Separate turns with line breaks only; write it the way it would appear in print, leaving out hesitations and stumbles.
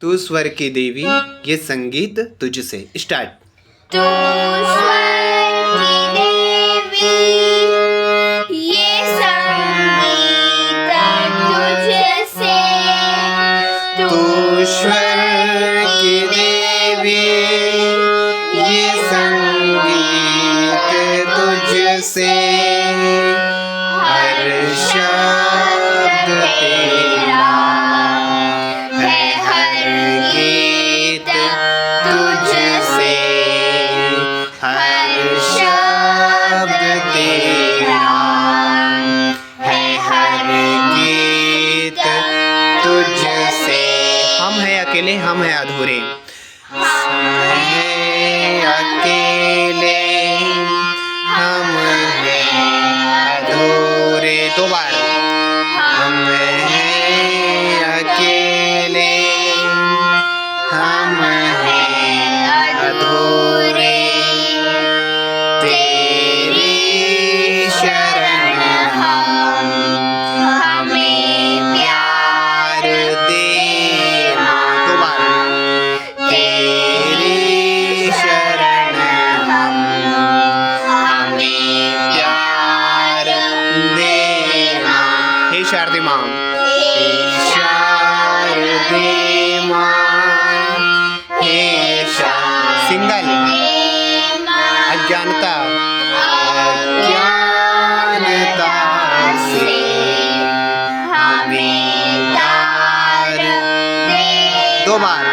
तू स्वर की देवी, ये संगीत तुझसे। स्टार्ट।
तू स्वर की देवी, ये संगीत तुझसे।
तू स्वर की देवी, ये संगीत तुझसे। हर शब्द तेरा है, हर गीत तुझसे। हर शब्द तेरा है, हर गीत तुझसे। हम हैं अकेले, हम हैं अधूरे। हम हैं अकेले, हम हैं अधूरे। दो बार। हम हैं अकेले, हम हैं अधूरे। तेरी शरण हम, हमें प्यार दे माँ। दो बार। तेरी शरण हम, हमें प्यार दे माँ। हे शारदे माँ, हे शारदे माँ, हे सिंगल अज्ञानता, अज्ञानता से हमें तार दे। दो बार।